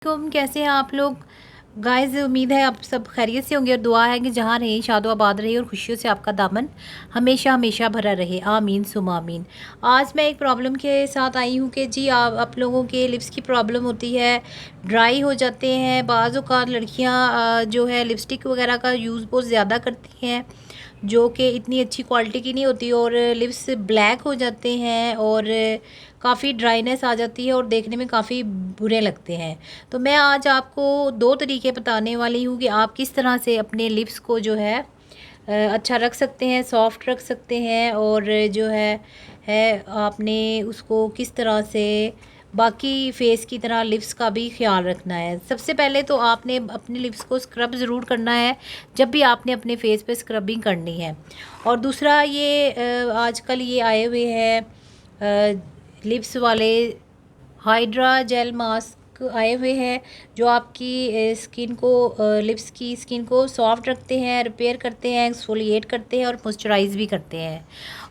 कैसे हैं आप लोग गाइस। उम्मीद है आप सब खैरियत से होंगे और दुआ है कि जहाँ रहें शादो आबाद रहे और खुशियों से आपका दामन हमेशा हमेशा भरा रहे। आमीन सुमा आमीन। आज मैं एक प्रॉब्लम के साथ आई हूँ कि जी आप लोगों के लिप्स की प्रॉब्लम होती है, ड्राई हो जाते हैं। बाज़ औक़ात लड़कियाँ जो है लिपस्टिक वगैरह का यूज़ बहुत ज़्यादा करती हैं जो कि इतनी अच्छी क्वालिटी की नहीं होती और लिप्स ब्लैक हो जाते हैं और काफ़ी ड्राइनेस आ जाती है और देखने में काफ़ी बुरे लगते हैं। तो मैं आज आपको 2 तरीके बताने वाली हूँ कि आप किस तरह से अपने लिप्स को जो है अच्छा रख सकते हैं, सॉफ्ट रख सकते हैं और जो है आपने उसको किस तरह से बाकी फेस की तरह लिप्स का भी ख्याल रखना है। सबसे पहले तो आपने अपने लिप्स को स्क्रब ज़रूर करना है जब भी आपने अपने फेस पे स्क्रबिंग करनी है। और दूसरा ये आजकल ये आए हुए हैं लिप्स वाले हाइड्रा जेल मास्क आए हुए हैं जो आपकी स्किन को लिप्स की स्किन को सॉफ्ट रखते हैं, रिपेयर करते हैं, एक्सफोलिएट करते हैं और मॉइस्चराइज भी करते हैं।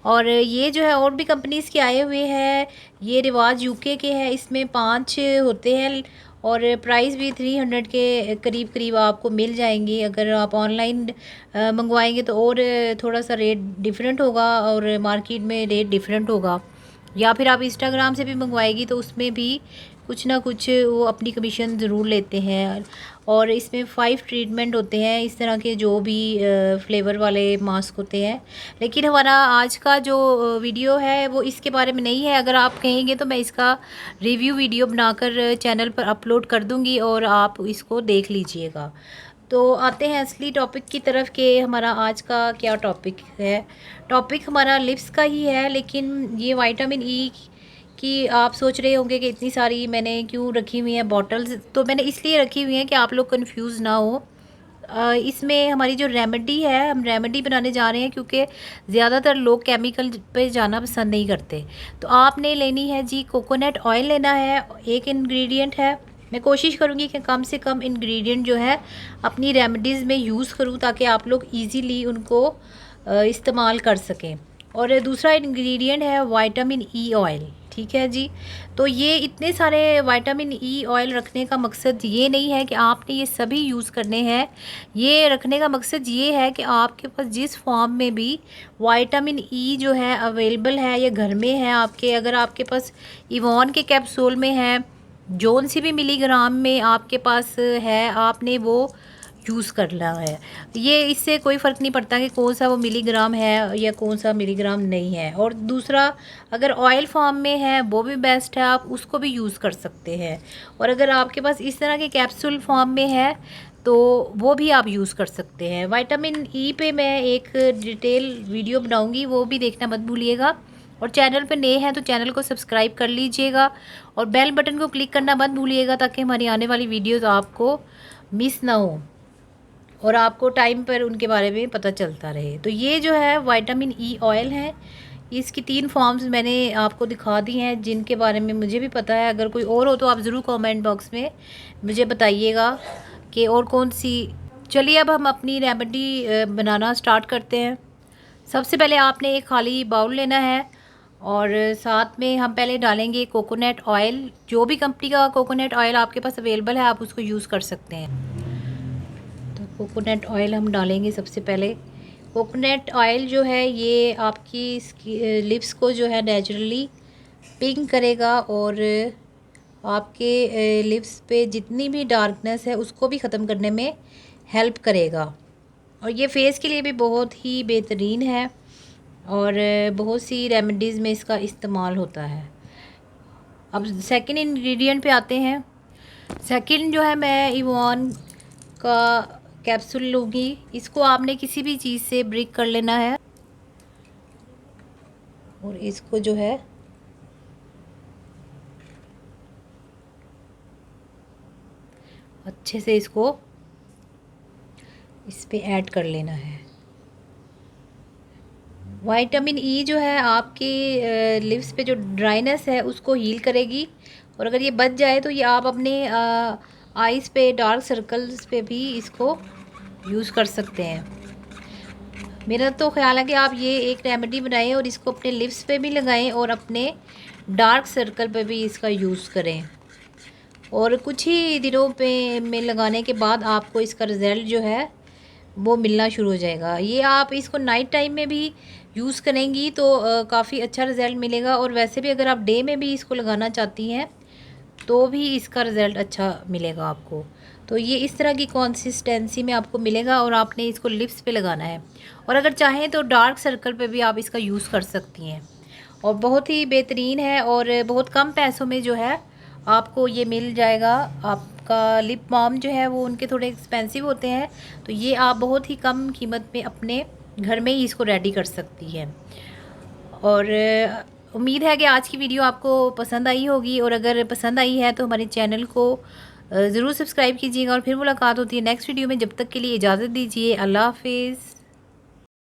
और ये जो है और भी कंपनीज़ के आए हुए हैं। ये रिवाज यूके के हैं, इसमें 5 होते हैं और प्राइस भी 300 के करीब करीब आपको मिल जाएंगी। अगर आप ऑनलाइन मंगवाएंगे तो और थोड़ा सा रेट डिफरेंट होगा और मार्केट में रेट डिफरेंट होगा, या फिर आप इंस्टाग्राम से भी मंगवाएगी तो उसमें भी कुछ ना कुछ वो अपनी कमीशन ज़रूर लेते हैं। और इसमें 5 ट्रीटमेंट होते हैं इस तरह के जो भी फ्लेवर वाले मास्क होते हैं। लेकिन हमारा आज का जो वीडियो है वो इसके बारे में नहीं है। अगर आप कहेंगे तो मैं इसका रिव्यू वीडियो बनाकर चैनल पर अपलोड कर दूँगी और आप इसको देख लीजिएगा। तो आते हैं असली टॉपिक की तरफ कि हमारा आज का क्या टॉपिक है। टॉपिक हमारा लिप्स का ही है, लेकिन ये विटामिन ई की आप सोच रहे होंगे कि इतनी सारी मैंने क्यों रखी हुई हैं बॉटल्स। तो मैंने इसलिए रखी हुई हैं कि आप लोग कंफ्यूज ना हो। इसमें हमारी जो रेमेडी है, हम रेमेडी बनाने जा रहे हैं क्योंकि ज़्यादातर लोग केमिकल पे जाना पसंद नहीं करते। तो आपने लेनी है जी कोकोनट ऑयल लेना है, एक इंग्रेडिएंट है। मैं कोशिश करूँगी कि कम से कम इंग्रेडिएंट जो है अपनी रेमेडीज़ में यूज़ करूँ ताकि आप लोग इजीली उनको इस्तेमाल कर सकें। और दूसरा इंग्रेडिएंट है विटामिन ई ऑयल, ठीक है जी। तो ये इतने सारे विटामिन ई ऑयल रखने का मकसद ये नहीं है कि आपने ये सभी यूज़ करने हैं। ये रखने का मकसद ये है कि आपके पास जिस फॉर्म में भी विटामिन ई जो है अवेलेबल है या घर में है आपके, अगर आपके पास इवॉन के कैप्सूल में है, जोन सी भी मिलीग्राम में आपके पास है, आपने वो यूज़ करना है। ये इससे कोई फ़र्क नहीं पड़ता कि कौन सा वो मिलीग्राम है या कौन सा मिलीग्राम नहीं है। और दूसरा, अगर ऑयल फॉर्म में है वो भी बेस्ट है, आप उसको भी यूज़ कर सकते हैं। और अगर आपके पास इस तरह के कैप्सूल फॉर्म में है तो वो भी आप यूज़ कर सकते हैं। विटामिन ई पे मैं एक डिटेल वीडियो बनाऊँगी, वो भी देखना मत भूलिएगा। और चैनल पे नए हैं तो चैनल को सब्सक्राइब कर लीजिएगा और बेल बटन को क्लिक करना मत भूलिएगा ताकि हमारी आने वाली वीडियोज़ आपको मिस ना हो और आपको टाइम पर उनके बारे में पता चलता रहे। तो ये जो है विटामिन ई ऑयल है, इसकी 3 फॉर्म्स मैंने आपको दिखा दी हैं जिनके बारे में मुझे भी पता है। अगर कोई और हो तो आप ज़रूर कमेंट बॉक्स में मुझे बताइएगा कि और कौन सी। चलिए अब हम अपनी रेमेडी बनाना स्टार्ट करते हैं। सबसे पहले आपने एक खाली बाउल लेना है और साथ में हम पहले डालेंगे कोकोनट ऑयल। जो भी कंपनी का कोकोनट ऑयल आपके पास अवेलेबल है आप उसको यूज़ कर सकते हैं। तो कोकोनट ऑयल हम डालेंगे सबसे पहले। कोकोनट ऑयल जो है ये आपकी लिप्स को जो है नेचुरली पिंक करेगा और आपके लिप्स पे जितनी भी डार्कनेस है उसको भी ख़त्म करने में हेल्प करेगा। और ये फेस के लिए भी बहुत ही बेहतरीन है और बहुत सी रेमेडीज़ में इसका इस्तेमाल होता है। अब सेकंड इंग्रेडिएंट पे आते हैं। सेकंड जो है मैं इवॉन का कैप्सूल लूँगी। इसको आपने किसी भी चीज़ से ब्रेक कर लेना है और इसको जो है अच्छे से इसको इस पे ऐड कर लेना है। विटामिन ई जो है आपके लिप्स पे जो ड्राइनेस है उसको हील करेगी और अगर ये बच जाए तो ये आप अपने आईज़ पे डार्क सर्कल्स पे भी इसको यूज़ कर सकते हैं। मेरा तो ख्याल है कि आप ये एक रेमेडी बनाएं और इसको अपने लिप्स पे भी लगाएं और अपने डार्क सर्कल पे भी इसका यूज़ करें। और कुछ ही दिनों पे में लगाने के बाद आपको इसका रिज़ल्ट जो है वो मिलना शुरू हो जाएगा। ये आप इसको नाइट टाइम में भी यूज़ करेंगी तो काफ़ी अच्छा रिज़ल्ट मिलेगा, और वैसे भी अगर आप डे में भी इसको लगाना चाहती हैं तो भी इसका रिज़ल्ट अच्छा मिलेगा आपको। तो ये इस तरह की कंसिस्टेंसी में आपको मिलेगा, और आपने इसको लिप्स पे लगाना है। और अगर चाहें तो डार्क सर्कल पे भी आप इसका यूज़ कर सकती हैं, और बहुत ही बेहतरीन है, और बहुत कम पैसों में जो है आपको ये मिल जाएगा। आपका लिप बाम जो है वो उनके थोड़े एक्सपेंसिव होते हैं, तो ये आप बहुत ही कम कीमत में अपने घर में ही इसको रेडी कर सकती हैं। और उम्मीद है कि आज की वीडियो आपको पसंद आई होगी, और अगर पसंद आई है तो हमारे चैनल को ज़रूर सब्सक्राइब कीजिएगा। और फिर मुलाकात होती है नेक्स्ट वीडियो में। जब तक के लिए इजाज़त दीजिए। अल्लाह हाफिज़।